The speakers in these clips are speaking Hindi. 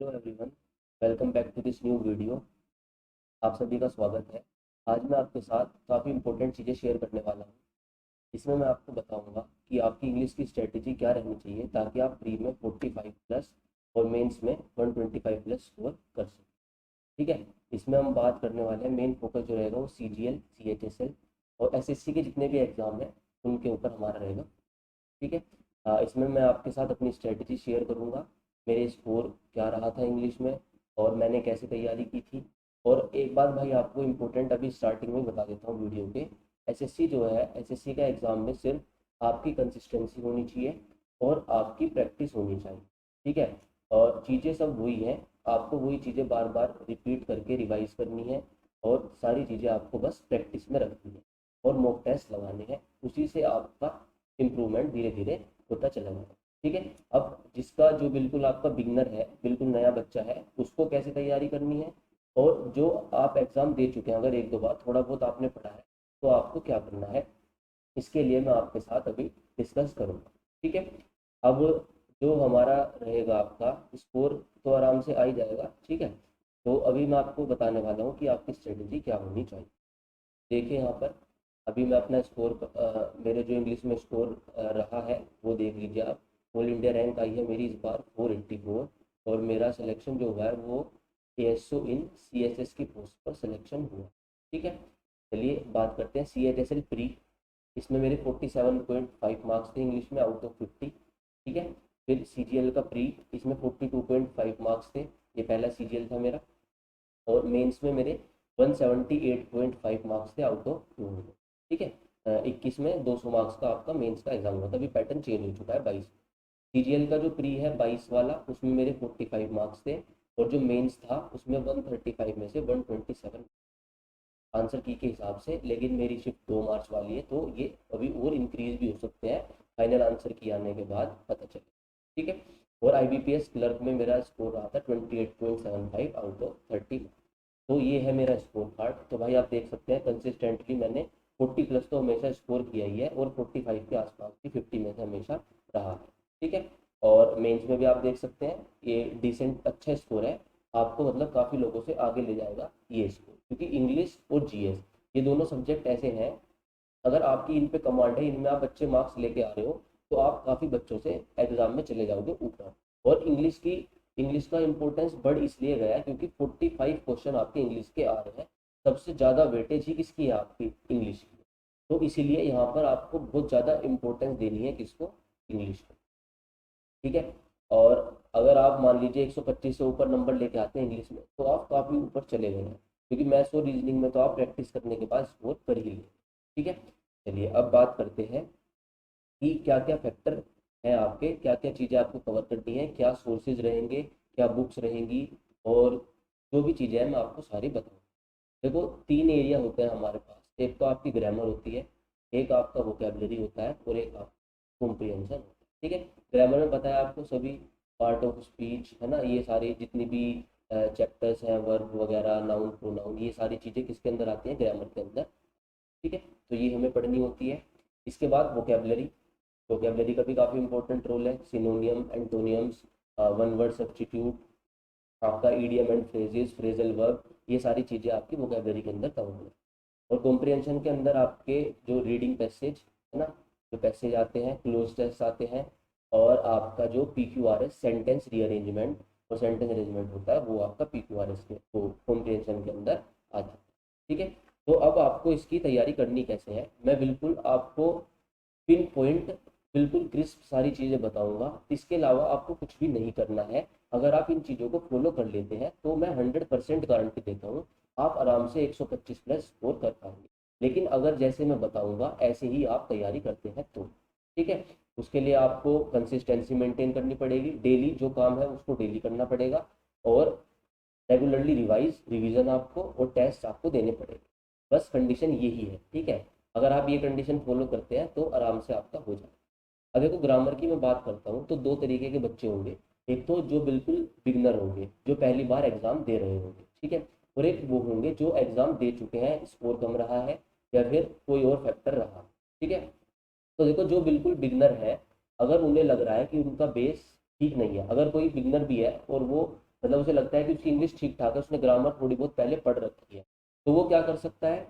Hello everyone, welcome back to this new video. आप सभी का स्वागत है। आज मैं आपके साथ काफ़ी इंपॉर्टेंट चीज़ें शेयर करने वाला हूँ। इसमें मैं आपको बताऊंगा कि आपकी इंग्लिश की स्ट्रेटजी क्या रहनी चाहिए ताकि आप प्री में 45 प्लस और मेंस में 125 प्लस स्कोर कर सकें। ठीक है। इसमें हम बात करने वाले हैं, मेन फोकस जो रहेगा वो CGL, CHSL और SSC के जितने भी एग्ज़ाम हैं उनके ऊपर हमारा रहेगा। ठीक है। इसमें मैं आपके साथ अपनी स्ट्रेटजी शेयर करूंगा, मेरे स्कोर क्या रहा था इंग्लिश में और मैंने कैसे तैयारी की थी। और एक बात भाई आपको इम्पोर्टेंट अभी स्टार्टिंग में बता देता हूँ वीडियो के। एसएससी जो है, एसएससी का एग्ज़ाम में सिर्फ आपकी कंसिस्टेंसी होनी चाहिए और आपकी प्रैक्टिस होनी चाहिए। ठीक है। और चीज़ें सब वही हैं, आपको वही चीज़ें बार बार रिपीट करके रिवाइज करनी है और सारी चीज़ें आपको बस प्रैक्टिस में रखनी है और मॉक टेस्ट लगाने हैं। उसी से आपका इम्प्रूवमेंट धीरे धीरे होता चला जाएगा। ठीक है। अब जिसका जो बिल्कुल आपका बिगनर है, बिल्कुल नया बच्चा है, उसको कैसे तैयारी करनी है, और जो आप एग्ज़ाम दे चुके हैं अगर एक दो बार थोड़ा बहुत आपने पढ़ा है तो आपको क्या करना है, इसके लिए मैं आपके साथ अभी डिस्कस करूँगा। ठीक है। अब जो हमारा रहेगा आपका स्कोर तो आराम से आ ही जाएगा। ठीक है। तो अभी मैं आपको बताने वाला हूँ कि आपकी स्ट्रेटजी क्या होनी चाहिए। देखिए यहाँ पर अभी मैं अपना स्कोर, मेरे जो इंग्लिश में स्कोर रहा है वो देख लीजिए आप। ऑल इंडिया रैंक आई है मेरी इस बार 484 और मेरा सिलेक्शन जो हुआ है वो ASO इन CSS की पोस्ट पर सिलेक्शन हुआ। ठीक है। चलिए बात करते हैं CHSL प्री। इसमें मेरे 47.5 मार्क्स थे इंग्लिश में आउट ऑफ 50। ठीक है। फिर CGL का प्री, इसमें 42.5 मार्क्स थे, ये पहला CGL था मेरा। और मेंस में मेरे 178.5 मार्क्स थे आउट ऑफ 200। ठीक है। 21 में 200 मार्क्स का आपका मेंस का एग्जाम हुआ था, अभी पैटर्न चेंज हो चुका है 22। CGL का जो प्री है 22 वाला, उसमें मेरे 45 मार्क्स थे और जो मेंस था उसमें 135 में से 127 आंसर की के हिसाब से। लेकिन मेरी शिफ्ट 2 मार्च वाली है तो ये अभी और इंक्रीज भी हो सकते हैं, फाइनल आंसर की आने के बाद पता चले। ठीक है। और IBPS क्लर्क में मेरा स्कोर रहा था 28.75 आउट ऑफ 30। तो ये है मेरा स्कोर कार्ड। तो भाई आप देख सकते हैं कंसिस्टेंटली मैंने 40 प्लस तो हमेशा स्कोर किया ही है और 45 के आसपास की 50 में से हमेशा रहा है। ठीक है। और मेंस में भी आप देख सकते हैं ये डिसेंट अच्छा स्कोर है, आपको मतलब काफ़ी लोगों से आगे ले जाएगा ये स्कोर, क्योंकि इंग्लिश और GS ये दोनों सब्जेक्ट ऐसे हैं, अगर आपकी इन पे कमांड है, इनमें आप अच्छे मार्क्स लेके आ रहे हो तो आप काफ़ी बच्चों से एग्जाम में चले जाओगे ऊपर। और इंग्लिश का इंपॉर्टेंस बढ़ इसलिए गया है क्योंकि 45 क्वेश्चन आपके इंग्लिश के आ रहे हैं। सबसे ज़्यादा वेटेज ही किसकी है, आपकी इंग्लिश की। तो इसीलिए यहाँ पर आपको बहुत ज़्यादा इंपॉर्टेंस देनी है किसको, इंग्लिश को। ठीक है। और अगर आप मान लीजिए 125 से ऊपर नंबर लेके आते हैं इंग्लिश में तो आप काफ़ी ऊपर चले गए हैं, क्योंकि मैथ्स और रीजनिंग में तो आप प्रैक्टिस करने के बाद स्कोर कर ही लिए। ठीक है। चलिए अब बात करते हैं कि क्या क्या फैक्टर हैं आपके, क्या क्या चीज़ें आपको कवर करनी है, क्या सोर्सेज रहेंगे, क्या बुक्स रहेंगी, और जो भी चीज़ें हैं मैं आपको सारी बताऊँ। देखो 3 एरिया होते हैं हमारे पास, एक तो आपकी ग्रामर होती है, एक आपका वोकेबलरी होता है और एक आपका कॉम्प्रिहेंशन होता है। ठीक है। ग्रामर में पता है आपको सभी पार्ट ऑफ स्पीच है ना, ये सारी जितनी भी चैप्टर्स हैं, वर्ब वगैरह, नाउन प्रोनाउन, ये सारी चीज़ें किसके अंदर आती हैं, ग्रामर के अंदर। ठीक है। तो ये हमें पढ़नी होती है। इसके बाद वोकेबलरी, वोकेबलरी का भी काफ़ी इंपॉर्टेंट रोल है। Synonym, antonyms, one word substitute, आपका idiom and phrases, phrasal verb, ये सारी चीज़ें आपकी वोकेबलरी के अंदर कवर है। और कॉम्प्रिहेंशन के अंदर आपके जो रीडिंग पैसेज है ना, जो पैसेज आते हैं, क्लोज टेस्ट आते हैं, और आपका जो PQRS सेंटेंस रीअरेंजमेंट और सेंटेंस अरेंजमेंट होता है वो आपका PQRS के तो कॉम्प्रिहेंशन के अंदर आ जाता है। ठीक है। तो अब आपको इसकी तैयारी करनी कैसे है, मैं बिल्कुल आपको पिन पॉइंट, बिल्कुल क्रिस्प सारी चीज़ें बताऊंगा। इसके अलावा आपको कुछ भी नहीं करना है। अगर आप इन चीज़ों को फॉलो कर लेते हैं तो मैं 100% गारंटी देता हूँ आप आराम से 125 प्लस स्कोर कर पाएंगे। लेकिन अगर जैसे मैं बताऊंगा ऐसे ही आप तैयारी करते हैं तो ठीक है। उसके लिए आपको कंसिस्टेंसी मेंटेन करनी पड़ेगी, डेली जो काम है उसको डेली करना पड़ेगा, और रेगुलरली रिवीजन आपको और टेस्ट आपको देने पड़ेंगे। बस कंडीशन यही है। ठीक है। अगर आप ये कंडीशन फॉलो करते हैं तो आराम से आपका हो जाए। अब देखो ग्रामर की मैं बात करता हूँ तो दो तरीके के बच्चे होंगे, एक तो जो बिल्कुल बिगनर होंगे, जो पहली बार एग्जाम दे रहे होंगे। ठीक है। और एक वो होंगे जो एग्जाम दे चुके हैं, स्कोर कम रहा है या फिर कोई और फैक्टर रहा। ठीक है। तो देखो जो बिल्कुल बिगनर है, अगर उन्हें लग रहा है कि उनका बेस ठीक नहीं है, अगर कोई बिगनर भी है और वो मतलब उसे लगता है कि उसकी इंग्लिश ठीक ठाक है, उसने ग्रामर थोड़ी बहुत पहले पढ़ रखी है, तो वो क्या कर सकता है,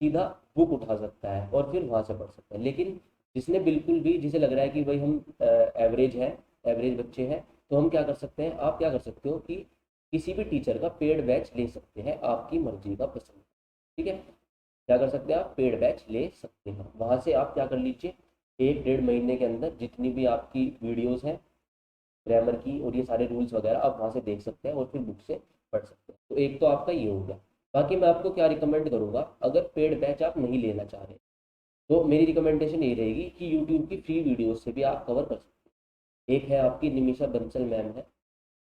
सीधा बुक उठा सकता है और फिर वहाँ से पढ़ सकता है। लेकिन जिसने बिल्कुल भी, जिसे लग रहा है कि भाई हम एवरेज है, एवरेज बच्चे हैं, तो हम क्या कर सकते हैं, आप क्या कर सकते हो कि किसी भी टीचर का पेड बैच ले सकते हैं, आपकी मर्जी का पसंद। ठीक है, क्या कर सकते हैं आप, पेड बैच ले सकते हैं। वहाँ से आप क्या कर लीजिए, 1 डेढ़ महीने के अंदर जितनी भी आपकी वीडियोस हैं ग्रामर की और ये सारे रूल्स वगैरह आप वहाँ से देख सकते हैं और फिर बुक से पढ़ सकते हैं। तो एक तो आपका ये हो गया। बाकी मैं आपको क्या रिकमेंड करूँगा, अगर पेड बैच आप नहीं लेना चाह रहे तो मेरी रिकमेंडेशन ये रहेगी कि यूट्यूब की फ्री वीडियोस से भी आप कवर कर सकते हैं। एक है आपकी निमिषा बंसल मैम है,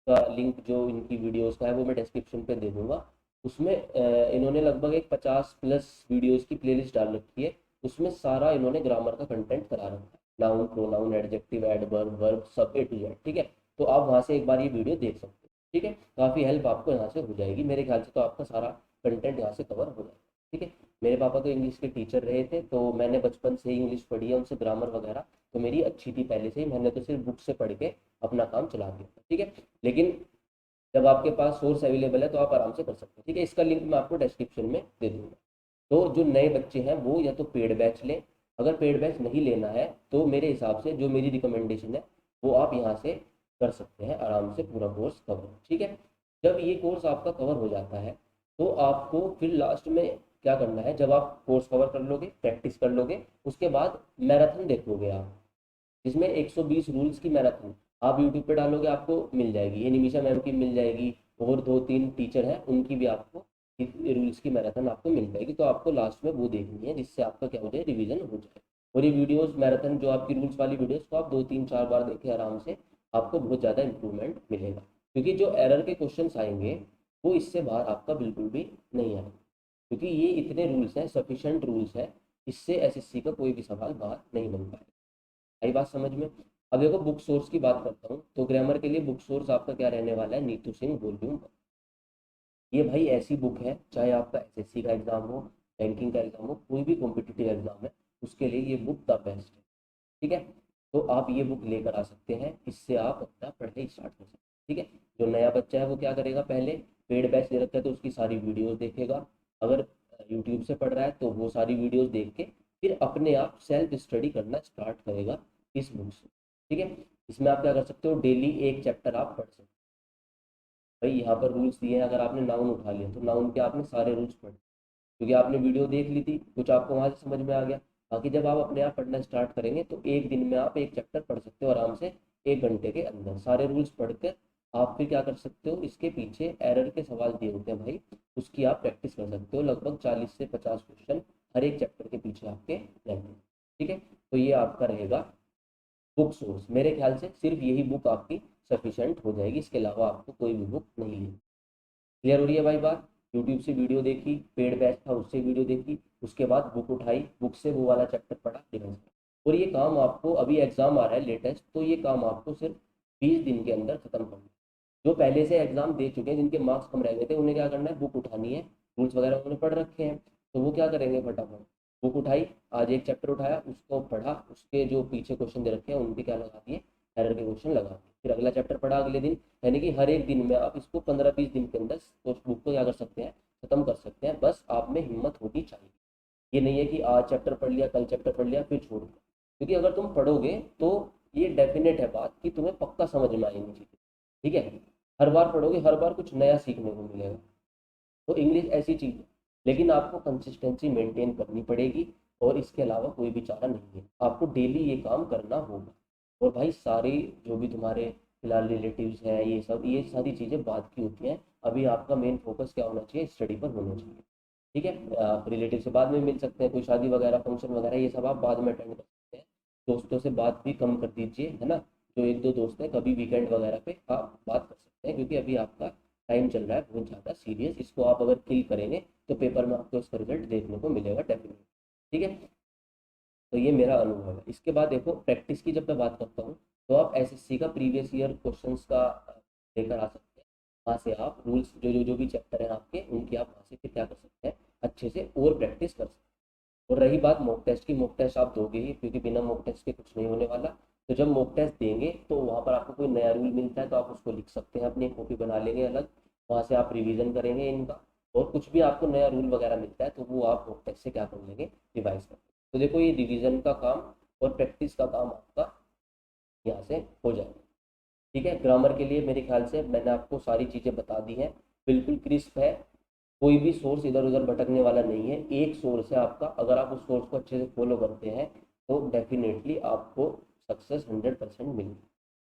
का लिंक जो इनकी वीडियोस का है वो मैं डिस्क्रिप्शन पे दे दूंगा। उसमें इन्होंने लगभग एक 50+ वीडियोस की प्लेलिस्ट डाल रखी है। उसमें सारा इन्होंने ग्रामर का कंटेंट करा रखा है, noun pronoun adjective adverb verb सब A to Z। ठीक है, तो आप वहाँ से एक बार ये वीडियो देख सकते हैं। ठीक है, काफ़ी हेल्प आपको यहाँ से हो जाएगी, मेरे ख्याल से तो आपका सारा कंटेंट यहाँ से कवर हो जाएगा। ठीक है, मेरे पापा तो इंग्लिश के टीचर रहे थे, तो मैंने बचपन से ही इंग्लिश पढ़ी है उनसे, ग्रामर वगैरह तो मेरी अच्छी थी पहले से ही, मैंने तो सिर्फ बुक से पढ़ के अपना काम चला दिया था। ठीक है, लेकिन जब आपके पास सोर्स अवेलेबल है तो आप आराम से कर सकते हैं। ठीक है, इसका लिंक मैं आपको डिस्क्रिप्शन में दे दूंगा। तो जो नए बच्चे हैं वो या तो पेड बैच लें, अगर पेड बैच नहीं लेना है तो मेरे हिसाब से जो मेरी रिकमेंडेशन है वो आप यहाँ से कर सकते हैं आराम से पूरा कोर्स कवर। ठीक है, जब ये कोर्स आपका कवर हो जाता है तो आपको फिर लास्ट में क्या करना है, जब आप कोर्स कवर कर लोगे, प्रैक्टिस कर लोगे, उसके बाद मैराथन देखोगे आप, जिसमें 120 रूल्स की मैराथन आप यूट्यूब पे डालोगे आपको मिल जाएगी, ये निमिषा मैम की मिल जाएगी, और 2 3 टीचर हैं उनकी भी आपको रूल्स की मैराथन आपको मिल जाएगी। तो आपको लास्ट में वो देखनी है जिससे आपका क्या हो जाए, रिवीजन हो जाए। और ये वीडियोस मैराथन जो आपकी रूल्स वाली वीडियोस को आप 2 3 4 बार देखें आराम से, आपको बहुत ज़्यादा इंप्रूवमेंट मिलेगा। क्योंकि जो एरर के क्वेश्चन आएंगे वो इससे बाहर आपका बिल्कुल भी नहीं आएगा, क्योंकि ये इतने रूल्स हैं, सफिशेंट रूल्स हैं, इससे एसएससी का कोई भी सवाल बाहर नहीं बन पाएगा। आई बात समझ में। अब देखो बुक सोर्स की बात करता हूँ, तो ग्रामर के लिए बुक सोर्स आपका क्या रहने वाला है, नीतू सिंह वॉल्यूम 1। ये भाई ऐसी बुक है, चाहे आपका एसएससी का एग्जाम हो, बैंकिंग का एग्जाम हो, कोई भी कॉम्पिटिटिव एग्जाम है, उसके लिए ये बुक द बेस्ट है। ठीक है, तो आप ये बुक लेकर आ सकते हैं, इससे आप अपना पढ़ाई स्टार्ट कर सकते हैं। ठीक है, जो नया बच्चा है वो क्या करेगा, पहले पेड बैच ले रखा है तो उसकी सारी वीडियोस देखेगा, अगर यूट्यूब से पढ़ रहा है तो वो सारी वीडियोस देख के फिर अपने आप सेल्फ स्टडी करना स्टार्ट करेगा इस बुक से। ठीक है, इसमें आप क्या कर सकते हो, डेली एक चैप्टर आप पढ़ सकते हो। भाई यहाँ पर रूल्स दिए हैं, अगर आपने नाउन उठा लिया तो नाउन के आपने सारे रूल्स पढ़े, क्योंकि आपने वीडियो देख ली थी, कुछ आपको वहां से समझ में आ गया। बाकी जब आप अपने आप पढ़ना स्टार्ट करेंगे तो एक दिन में आप एक चैप्टर पढ़ सकते हो आराम से, 1 घंटे के अंदर सारे रूल्स पढ़कर आप फिर क्या कर सकते हो, इसके पीछे एरर के सवाल दिए होते हैं भाई, उसकी आप प्रैक्टिस कर सकते हो, लगभग 40 से 50 क्वेश्चन हर एक चैप्टर के पीछे आपके रहते हैं। ठीक है, तो ये आपका रहेगा बुक सोर्स। मेरे ख्याल से सिर्फ यही बुक आपकी सफिशेंट हो जाएगी, इसके अलावा आपको कोई भी बुक नहीं लेनी। क्लियर हो रही है भाई बात। यूट्यूब से वीडियो देखी, पेड बैच था उससे वीडियो देखी, उसके बाद बुक उठाई, बुक से वो वाला चैप्टर पढ़ा, रिवाइज करा। और ये काम आपको, अभी एग्जाम आ रहा है लेटेस्ट, तो ये काम आपको सिर्फ 20 दिन के अंदर खत्म करना है। जो पहले से एग्जाम दे चुके हैं, जिनके मार्क्स कम रह गए थे, उन्हें क्या करना है, बुक उठानी है, रूल्स वगैरह उन्होंने पढ़ रखे हैं, तो वो क्या करेंगे, फटाफट बुक उठाई, आज एक चैप्टर उठाया, उसको पढ़ा, उसके जो पीछे क्वेश्चन दे रखे हैं उनके क्या लगा दिए, एरर के क्वेश्चन लगा दिए, फिर अगला चैप्टर पढ़ा अगले दिन। यानी कि हर एक दिन में आप इसको 15 20 दिन के अंदर उस बुक को क्या कर सकते हैं, खत्म कर सकते हैं। बस आप में हिम्मत होनी चाहिए, ये नहीं है कि आज चैप्टर पढ़ लिया, कल चैप्टर पढ़ लिया फिर छोड़ दिया, क्योंकि अगर तुम पढ़ोगे तो ये डेफिनेट है बात कि तुम्हें पक्का समझ में आएंगी चीज़ें। ठीक है, हर बार पढ़ोगे, हर बार कुछ नया सीखने को मिलेगा। तो इंग्लिश ऐसी चीज़ है, लेकिन आपको कंसिस्टेंसी मेंटेन करनी पड़ेगी, और इसके अलावा कोई भी चारा नहीं है, आपको डेली ये काम करना होगा। और भाई सारे जो भी तुम्हारे फिलहाल रिलेटिव्स हैं, ये सब, ये सारी चीज़ें बात की होती हैं, अभी आपका मेन फोकस क्या होना चाहिए, स्टडी पर होना चाहिए। ठीक है, आप रिलेटिव से बाद में मिल सकते हैं, कोई शादी वगैरह फंक्शन वगैरह ये सब आप बाद में अटेंड कर सकते हैं। दोस्तों से बात भी कम कर दीजिए, है ना, जो 1 2 दोस्त हैं, कभी वीकेंड वगैरह पे आप बात कर सकते हैं, क्योंकि अभी आपका टाइम चल रहा है बहुत ज़्यादा सीरियस, इसको आप अगर किल करेंगे तो पेपर में आपको इसका रिजल्ट देखने को मिलेगा डेफिनेटली। ठीक है, तो ये मेरा अनुभव है। इसके बाद देखो प्रैक्टिस की जब मैं बात करता हूँ, तो आप एसएससी का प्रीवियस ईयर क्वेश्चंस का लेकर आ सकते हैं, वहाँ से आप रूल्स जो भी चैप्टर हैं आपके, उनकी आप वहाँ से फिर क्या कर सकते हैं, अच्छे से और प्रैक्टिस कर सकते हैं। और रही बात मॉक टेस्ट की, मॉक टेस्ट आप दोगे ही, क्योंकि बिना मॉक टेस्ट के कुछ नहीं होने वाला। तो जब मॉक टेस्ट देंगे तो वहाँ पर आपको कोई नया रूल मिलता है तो आप उसको लिख सकते हैं, अपनी कॉपी बना लेंगे अलग, वहाँ से आप रिवीजन करेंगे इनका। और कुछ भी आपको नया रूल वगैरह मिलता है तो वो आप मॉक टेस्ट से क्या कर लेंगे, रिवाइज कर। तो देखो ये रिवीजन का काम और प्रैक्टिस का काम आपका यहाँ से हो जाएगा। ठीक है, ग्रामर के लिए मेरे ख्याल से मैंने आपको सारी चीज़ें बता दी हैं, बिल्कुल क्रिस्प है, कोई भी सोर्स इधर उधर भटकने वाला नहीं है, एक सोर्स है आपका। अगर आप उस सोर्स को अच्छे से फॉलो करते हैं तो डेफिनेटली आपको सक्सेस 100% मिलेगी।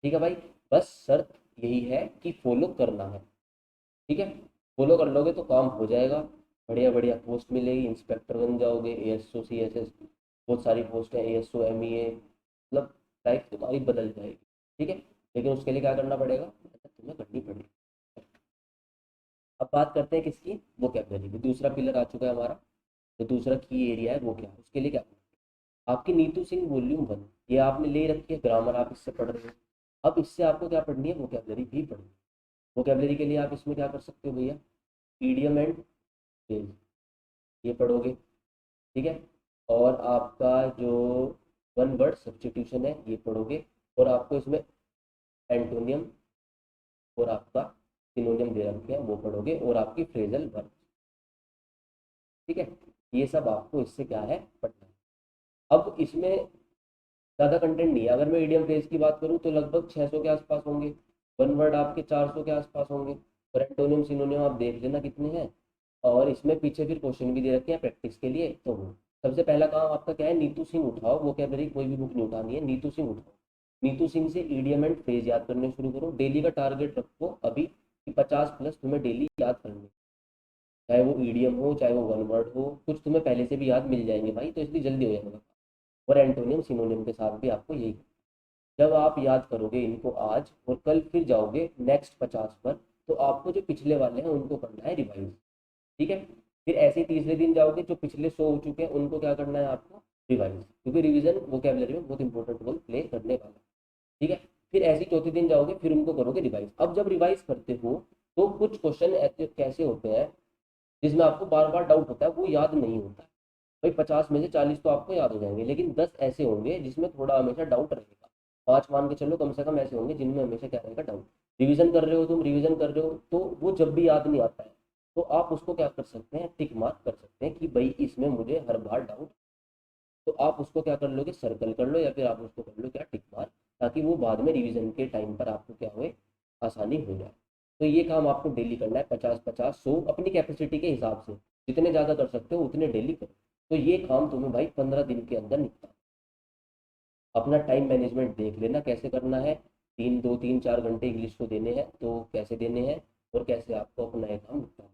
ठीक है भाई, बस शर्त यही है कि फॉलो करना है। ठीक है, फॉलो कर लोगे तो काम हो जाएगा, बढ़िया बढ़िया पोस्ट मिलेगी, इंस्पेक्टर बन जाओगे, एएसओ सीएसएस, बहुत सारी पोस्ट है, एएसओ एमईए, मतलब लाइफ तुम्हारी बदल जाएगी। ठीक है, लेकिन उसके लिए क्या करना पड़ेगा, मेहनत तुम्हें करनी पड़ेगी। अब बात करते हैं किसकी, वोकैबुलरी की। दूसरा पिलर आ चुका है हमारा, तो दूसरा की एरिया है वो क्या है, उसके लिए क्या करना है? आपकी नीतू सिंह वॉल्यूम 1 ये आपने ले रखी है, ग्रामर आप इससे पढ़ रहे हो। अब इससे आपको क्या पढ़नी है, वोकैबुलरी भी पढ़नी है। वोकैबुलरी के लिए आप इसमें क्या कर सकते हो भैया, ईडियम एंड फ्रेज ये पढ़ोगे। ठीक है, और आपका जो वन वर्ड सब्स्टिट्यूशन है ये पढ़ोगे, और आपको इसमें एंटोनियम और आपका सिनोनियम दे रखे हैं वो पढ़ोगे, और आपकी फ्रेजल वर्ब। ठीक है, ये सब आपको इससे क्या है, पढ़ना है। अब इसमें ज़्यादा कंटेंट नहीं है, अगर मैं ईडियम फ्रेज की बात करूँ तो लगभग 600 के आसपास होंगे, वन वर्ड आपके 400 के आसपास होंगे, और एंटोनियम सिनोनियम आप देख लेना कितने हैं। और इसमें पीछे फिर क्वेश्चन भी दे रखे हैं प्रैक्टिस के लिए, तो वो सबसे पहला काम आपका क्या है, नीतू सिंह उठाओ, वो क्या मेरी कोई भी बुक नहीं उठानी है, नीतू सिंह उठाओ। नीतू सिंह से ईडियम एंड फ्रेज याद करने शुरू करो, डेली का टारगेट रखो अभी कि 50+ तुम्हें डेली याद करने, चाहे वो ईडियम हो चाहे वो वन वर्ड हो, कुछ तुम्हें पहले से भी याद मिल जाएंगे भाई, तो इसलिए जल्दी हो जाएगा। और एंटोनियम सिनोनियम के साथ भी आपको यही, जब आप याद करोगे इनको आज और कल फिर जाओगे नेक्स्ट 50 पर, तो आपको जो पिछले वाले हैं उनको करना है रिवाइज। ठीक है, फिर ऐसे ही तीसरे दिन जाओगे, जो पिछले 100 हो चुके हैं उनको क्या करना है आपको, रिवाइज, क्योंकि रिवीजन वोकैबुलरी में बहुत इंपॉर्टेंट रोल प्ले करने वाला है। ठीक है, फिर ऐसे ही चौथे दिन जाओगे फिर उनको करोगे रिवाइज। अब जब रिवाइज करते हो तो कुछ क्वेश्चन ऐसे कैसे होते हैं जिसमें आपको बार बार डाउट होता है, वो याद नहीं होता है। भाई 50 में से 40 तो आपको याद हो जाएंगे, लेकिन 10 ऐसे होंगे जिसमें थोड़ा हमेशा डाउट रहेगा। 5 मान के चलो, कम से कम ऐसे होंगे जिनमें हमेशा क्या रहेगा, डाउट। रिवीजन कर रहे हो तुम, रिवीजन कर रहे हो तो वो जब भी याद नहीं आता है तो आप उसको क्या कर सकते हैं, टिक मार्क कर सकते हैं कि भाई इसमें मुझे हर बार डाउट, तो आप उसको क्या कर लोगे, सर्कल कर लो, या फिर आप उसको कर लो क्या, टिक मार्क, ताकि वो बाद में रिवीजन के टाइम पर आपको क्या हो, आसानी हो जाए। तो ये काम आपको डेली करना है, 50-50 100 अपनी कैपेसिटी के हिसाब से, जितने ज़्यादा कर सकते हो उतने डेली करो। तो ये काम तुम्हें भाई 15 दिन के अंदर निपटा। अपना टाइम मैनेजमेंट देख लेना कैसे करना है, 3 2 3 4 घंटे इंग्लिश को देने हैं तो कैसे देने हैं, और कैसे आपको अपना ये काम निपटाना है।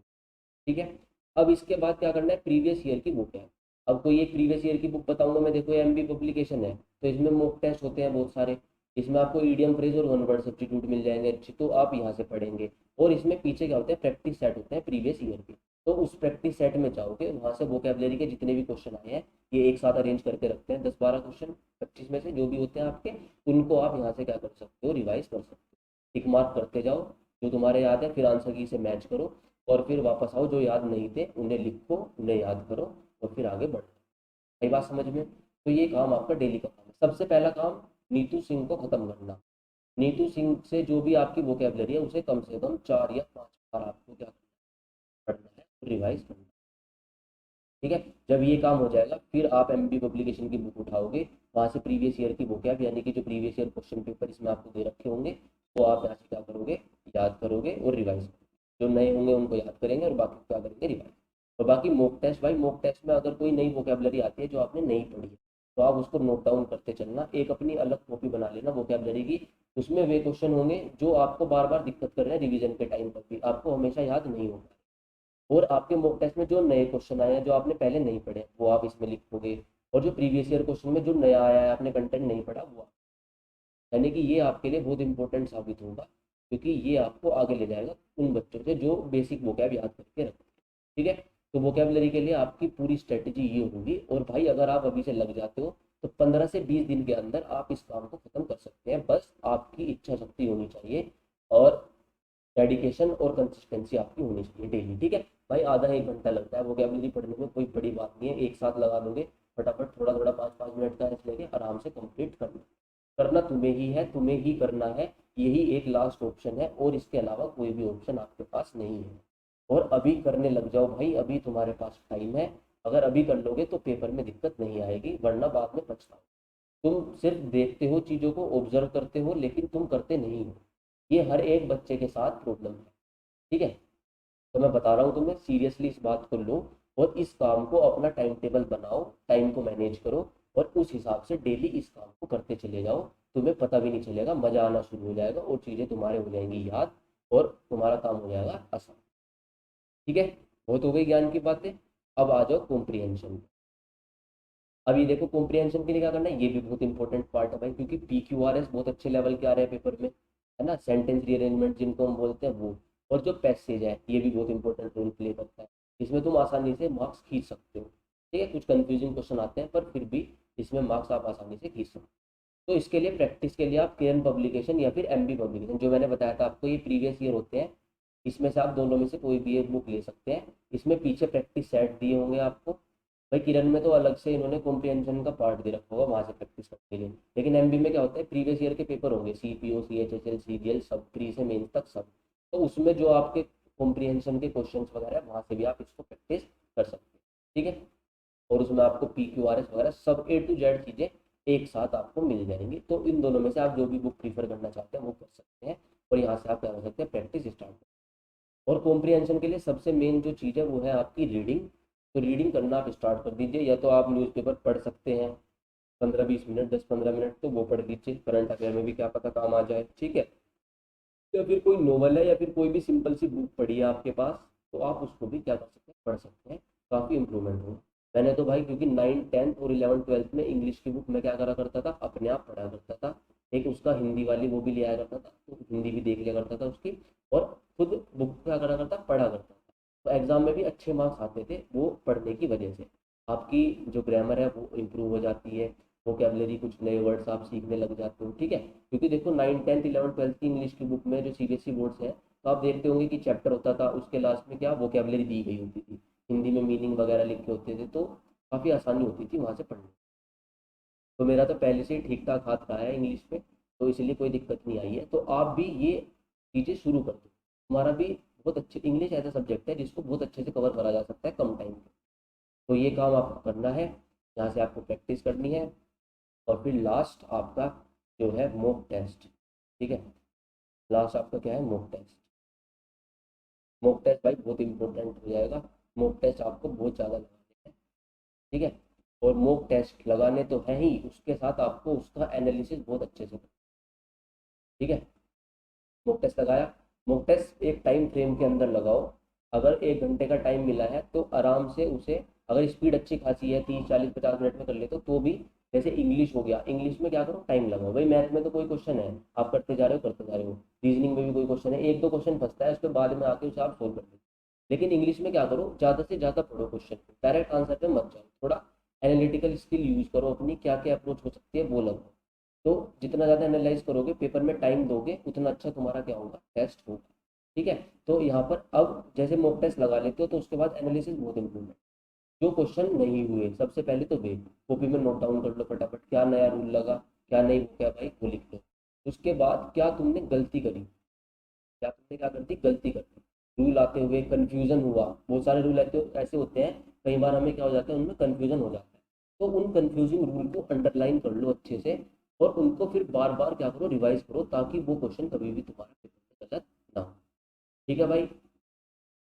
ठीक है, अब इसके बाद क्या करना है, प्रीवियस ईयर की बुक है। अब कोई एक प्रीवियस ईयर की बुक बताऊंगा मैं, देखो एमबी पब्लिकेशन है, तो इसमें मॉक टेस्ट होते हैं बहुत सारे, इसमें आपको ईडियम फ्रेज और वन वर्ड सब्स्टिट्यूट मिल जाएंगे अच्छे, तो आप यहाँ से पढ़ेंगे। और इसमें पीछे क्या होते हैं, प्रैक्टिस सेट होते हैं प्रीवियस ईयर के, तो उस प्रैक्टिस सेट में जाओगे, वहाँ से वोकैबुलरी के जितने भी क्वेश्चन आए हैं ये एक साथ अरेंज करके रखते हैं, 10-12 क्वेश्चन 25 में से जो भी होते हैं आपके, उनको आप यहाँ से क्या कर सकते हो, रिवाइज कर सकते हो, टिक मार्क करते जाओ, जो तुम्हारे याद है फिर आंसर की से मैच करो, और फिर वापस आओ, जो याद नहीं थे उन्हें लिखो, उन्हें याद करो, और फिर आगे बढ़ो। सही बात समझ में? तो ये काम आपका डेली का काम है। सबसे पहला काम नीतू सिंह को खत्म करना। नीतू सिंह से जो भी आपकी वोकेबलरी है उसे कम से कम 4 या 5 बार आपको क्या पढ़ना है, रिवाइज करना है। ठीक है, जब ये काम हो जाएगा फिर आप एमबी पब्लिकेशन की बुक उठाओगे, वहाँ से प्रीवियस ईयर की बुक है, यानी कि जो प्रीवियस ईयर क्वेश्चन पेपर इसमें आपको दे रखे होंगे, तो आप यहाँ से क्या करोगे, याद करोगे और रिवाइज करोगे। जो नए होंगे उनको याद करेंगे और बाकी क्या करेंगे, रिवाइज। और बाकी मॉक टेस्ट, भाई मॉक टेस्ट में अगर कोई नई वोकेबलरी आती है जो आपने नहीं पढ़ी है, तो आप उसको नोट डाउन करते चलना, एक अपनी अलग कॉपी बना लेना वोकेबलरी की। उसमें वे क्वेश्चन होंगे जो आपको बार बार दिक्कत कर रहे हैं, रिवीजन के टाइम पर भी आपको हमेशा याद नहीं होगा। और आपके मॉक टेस्ट में जो नए क्वेश्चन आए हैं जो आपने पहले नहीं पढ़े वो आप इसमें लिखोगे, और जो प्रीवियस ईयर क्वेश्चन में जो नया आया है आपने कंटेंट नहीं पढ़ा वो यानी कि ये आपके लिए बहुत इंपॉर्टेंट साबित होगा, क्योंकि ये आपको आगे ले जाएगा उन बच्चों से जो बेसिक वोकैब याद करके रखते हैं। ठीक है, तो वोकैबलरी के लिए आपकी पूरी स्ट्रेटेजी ये होगी, और भाई अगर आप अभी से लग जाते हो तो 15 से 20 दिन के अंदर आप इस काम को खत्म कर सकते हैं, बस आपकी इच्छा शक्ति होनी चाहिए, और डेडिकेशन और कंसिस्टेंसी आपकी होनी चाहिए डेली। ठीक है भाई, आधा 1 घंटा लगता है वोकैबलरी पढ़ने में, कोई बड़ी बात नहीं है, एक साथ लगा दोगे फटाफट, थोड़ा थोड़ा 5-5 मिनट का रेस्ट लेके आराम से कंप्लीट कर लो। करना तुम्हें ही है, तुम्हें ही करना है, यही एक लास्ट ऑप्शन है और इसके अलावा कोई भी ऑप्शन आपके पास नहीं है। और अभी करने लग जाओ भाई, अभी तुम्हारे पास टाइम है। अगर अभी कर लोगे तो पेपर में दिक्कत नहीं आएगी, वरना बाद में पछताओ। तुम सिर्फ देखते हो, चीज़ों को ऑब्जर्व करते हो, लेकिन तुम करते नहीं हो। ये हर एक बच्चे के साथ प्रॉब्लम है। ठीक है, तो मैं बता रहा हूँ तुम्हें, सीरियसली इस बात को लो और इस काम को अपना टाइम टेबल बनाओ, टाइम को मैनेज करो और उस हिसाब से डेली इस काम को करते चले जाओ। तुम्हें पता भी नहीं चलेगा, मजा आना शुरू हो जाएगा और चीज़ें तुम्हारे हो जाएंगी याद, और तुम्हारा काम हो जाएगा आसान। ठीक है, बहुत हो गई ज्ञान की बातें। अब आ जाओ कॉम्प्रिहेंशन। अभी देखो, कॉम्प्रिहेंशन के लिए क्या करना है, ये भी बहुत इंपॉर्टेंट पार्ट है भाई, क्योंकि PQRS बहुत अच्छे लेवल के आ रहे हैं पेपर में, है ना। सेंटेंस रीअरेंजमेंट जिनको हम बोलते हैं वो, और जो पैसेज है ये भी बहुत इंपॉर्टेंट रोल प्ले करता है। इसमें तुम आसानी से मार्क्स खींच सकते हो। ठीक है, कुछ कंफ्यूजिंग क्वेश्चन आते हैं पर फिर भी इसमें मार्क्स आप आसानी से खींच सकते हो। तो इसके लिए, प्रैक्टिस के लिए, आप केरन पब्लिकेशन या फिर MB पब्लिकेशन, जो मैंने बताया था आपको, ये प्रीवियस ईयर होते हैं। इसमें से आप दोनों में से कोई भी एक बुक ले सकते हैं। इसमें पीछे प्रैक्टिस सेट दिए होंगे आपको। भाई किरण में तो अलग से इन्होंने कॉम्प्रिहेंशन का पार्ट दे रखा होगा वहाँ से प्रैक्टिस करने के लिए, लेकिन MB में क्या होता है, प्रीवियस ईयर के पेपर होंगे, CPO, CHSL, CGL, सब प्री से मेंस तक सब। तो उसमें जो आपके कॉम्प्रिहेंशन के क्वेश्चंस वगैरह है, वहाँ से भी आप इसको प्रैक्टिस कर सकते हैं। ठीक है, और उसमें आपको PQRS वगैरह सब A to Z चीज़ें एक साथ आपको मिल जाएंगी। तो इन दोनों में से आप जो भी बुक प्रीफर करना चाहते हैं वो कर सकते हैं, और यहाँ से आप क्या कर सकते हैं, प्रैक्टिस स्टार्ट। और कॉम्प्रिहेंशन के लिए सबसे मेन जो चीज़ है वो है आपकी रीडिंग। तो रीडिंग करना आप स्टार्ट कर दीजिए, या तो आप न्यूज़पेपर पढ़ सकते हैं 15-20 मिनट, 10-15 मिनट, तो वो पढ़ लीजिए, करंट अफेयर में भी क्या पता काम आ जाए। ठीक है, या फिर कोई नॉवल है या फिर कोई भी सिंपल सी बुक पढ़ी है आपके पास, तो आप उसको भी क्या कर सकते हैं, पढ़ सकते हैं। काफ़ी इंप्रूवमेंट होगा। मैंने तो भाई, क्योंकि 9th, 10th और 11th, 12th में इंग्लिश की बुक मैं क्या करा करता था, अपने आप पढ़ा करता था। एक उसका हिंदी वाली वो भी ले आया करता था, तो हिंदी भी देख लिया करता था उसकी, और खुद बुक क्या करा करता, पढ़ा करता था। तो एग्जाम में भी अच्छे मार्क्स आते थे वो पढ़ने की वजह से। आपकी जो ग्रामर है वो इम्प्रूव हो जाती है, वोकेबलरी, कुछ नए वर्ड्स आप सीखने लग जाते हो। ठीक है, क्योंकि देखो 9th, 10th, 11th, 12th की इंग्लिश की बुक में जो CBSE बोर्ड्स है, तो आप देखते होंगे कि चैप्टर होता था, उसके लास्ट में क्या वोकेबलरी दी गई होती थी, हिंदी में मीनिंग वगैरह लिखे होते थे, तो काफ़ी आसानी होती थी वहाँ से पढ़ने। तो मेरा तो पहले से ही ठीक ठाक हाथ रहा है इंग्लिश में, तो इसलिए कोई दिक्कत नहीं आई है। तो आप भी ये चीज़ें शुरू कर दो, हमारा भी बहुत अच्छे, इंग्लिश ऐसा सब्जेक्ट है जिसको बहुत अच्छे से कवर करा जा सकता है कम टाइम में। तो ये काम आपको करना है, यहाँ से आपको प्रैक्टिस करनी है, और फिर लास्ट आपका जो है मॉक टेस्ट। ठीक है, लास्ट आपका क्या है, मॉक टेस्ट। मॉक टेस्ट भाई बहुत इंपॉर्टेंट हो जाएगा। मॉक टेस्ट आपको बहुत ज़्यादा लगाने हैं। ठीक है, और मॉक टेस्ट लगाने तो है ही, उसके साथ आपको उसका एनालिसिस बहुत अच्छे से करना है। ठीक है, मॉक टेस्ट लगाया, मॉक टेस्ट एक टाइम फ्रेम के अंदर लगाओ। अगर 1 घंटे का टाइम मिला है तो आराम से उसे, अगर स्पीड अच्छी खासी है, 30, 40, 50 मिनट में कर लेते हो तो भी। जैसे इंग्लिश हो गया, इंग्लिश में क्या करो, टाइम लगाओ भाई। मैथ में तो कोई क्वेश्चन है, आप करते जा रहे हो करते जा रहे हो। रीजनिंग में भी कोई क्वेश्चन है, एक दो क्वेश्चन फंसता है, उसके बाद में आके उसे आप सोल्व कर देते हो। लेकिन इंग्लिश में क्या करो, ज़्यादा से ज़्यादा पढ़ो क्वेश्चन को, डायरेक्ट आंसर पे मत जाओ, थोड़ा एनालिटिकल स्किल यूज़ करो अपनी, क्या क्या अप्रोच हो सकती है वो लगाओ। तो जितना ज़्यादा एनालाइज करोगे, पेपर में टाइम दोगे, उतना अच्छा तुम्हारा क्या होगा, टेस्ट होगा। ठीक है, तो यहाँ पर अब जैसे मॉक टेस्ट लगा लेते हो, तो उसके बाद एनालिसिस बहुत इंपॉर्टेंट। जो क्वेश्चन नहीं हुए, सबसे पहले तो वे कॉपी में नोट डाउन कर लो फटाफट, क्या नया रूल लगा, क्या नहीं, क्या भाई वो लिख लो। उसके बाद क्या तुमने गलती करी, क्या तुमने क्या करती, गलती करती, रूल आते हुए कंफ्यूजन हुआ, बहुत सारे रूल ऐसे ऐसे होते हैं, कई बार हमें क्या हो जाता है, उनमें कंफ्यूजन हो जाता है। तो उन कंफ्यूजिंग रूल को अंडरलाइन कर लो अच्छे से, और उनको फिर बार बार क्या करो, रिवाइज करो, ताकि वो क्वेश्चन कभी भी तुम्हारे पेपर में गलत ना हो। ठीक है भाई,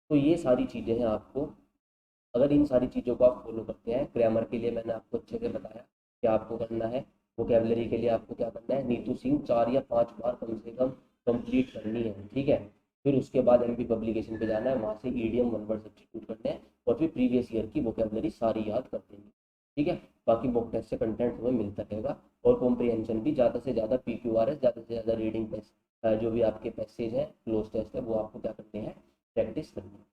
तो ये सारी चीज़ें हैं आपको, अगर इन सारी चीज़ों को आप फॉलो करते हैं, ग्रामर के लिए मैंने आपको अच्छे से बताया क्या आपको करना है, वोकेबलरी के लिए आपको क्या करना है, नीतू सिंह 4 या 5 बार कम से कम कंप्लीट करनी है। ठीक है, फिर उसके बाद MB पब्लिकेशन पे जाना है, वहाँ से ईडियम 1 वर्ड सब्स्टिट्यूट करने हैं, और फिर प्रीवियस ईयर की वोकेबलरी सारी याद कर देंगे। ठीक है, बाकी बुक टेस्ट से कंटेंट हमें मिलता रहेगा, और कॉम्प्रिहेंशन भी ज़्यादा से ज़्यादा PQRS, ज़्यादा से ज़्यादा रीडिंग टेस्ट, जो भी आपके पैसेज हैं, क्लोज टेस्ट है, वो आपको क्या करने हैं, प्रैक्टिस करनी है।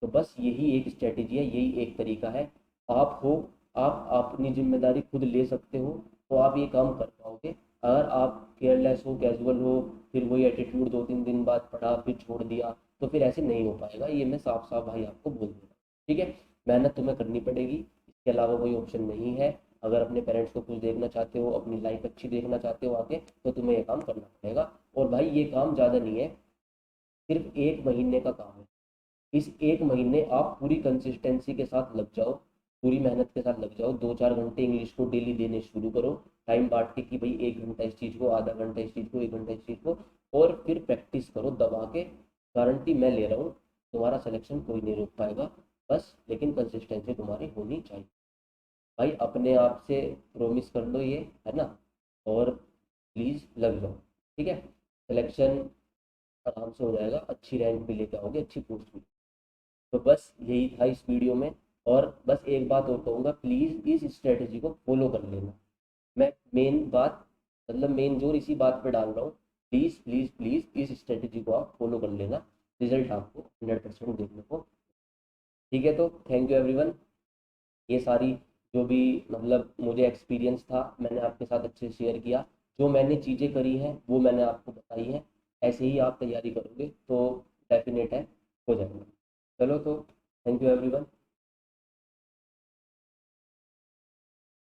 तो बस यही एक स्ट्रेटेजी है, यही एक तरीका है। आप हो, आप अपनी जिम्मेदारी खुद ले सकते हो, तो आप ये काम कर पाओगे। अगर आप केयरलेस हो, कैजुअल हो, फिर वही एटीट्यूड 2-3 दिन बाद पढ़ा फिर छोड़ दिया, तो फिर ऐसे नहीं हो पाएगा, ये मैं साफ साफ भाई आपको बोल दूँगा। ठीक है, मेहनत तुम्हें करनी पड़ेगी, इसके अलावा कोई ऑप्शन नहीं है। अगर अपने पेरेंट्स को खुश देखना चाहते हो, अपनी लाइफ अच्छी देखना चाहते हो आगे, तो तुम्हें ये काम करना पड़ेगा। और भाई ये काम ज़्यादा नहीं है, सिर्फ 1 महीने का काम है। इस 1 महीने आप पूरी कंसिस्टेंसी के साथ लग जाओ, पूरी मेहनत के साथ लग जाओ, 2-4 घंटे इंग्लिश को डेली देने शुरू करो, टाइम बांट के कि भाई 1 घंटा इस चीज़ को, आधा घंटा इस चीज़ को, 1 घंटा इस चीज़ को, और फिर प्रैक्टिस करो दबा के। गारंटी मैं ले रहा हूँ, तुम्हारा सिलेक्शन कोई नहीं रोक पाएगा। बस लेकिन कंसिस्टेंसी तुम्हारी होनी चाहिए। भाई अपने आप से प्रॉमिस कर लो ये, है ना, और प्लीज़ लग जाओ, ठीक है। सिलेक्शन आराम से हो जाएगा, अच्छी रैंक भी लेके आओगे, अच्छी पोस्ट भी। तो बस यही था इस वीडियो में। और बस एक बात और कहूँगा, प्लीज़ इस स्ट्रेटजी को फॉलो कर लेना। मैं मेन बात, मतलब मेन जोर इसी बात पे डाल रहा हूँ। प्लीज़ प्लीज़ प्लीज़ इस स्ट्रेटजी को आप फॉलो कर लेना, रिजल्ट आपको 100% देखने को। ठीक है, तो थैंक यू एवरीवन। ये सारी जो भी मतलब मुझे एक्सपीरियंस था, मैंने आपके साथ अच्छे से शेयर किया। जो मैंने चीज़ें करी हैं वो मैंने आपको बताई हैं। ऐसे ही आप तैयारी करोगे तो डेफिनेट है, हो जाएगा। चलो तो थैंक यू एवरीवन।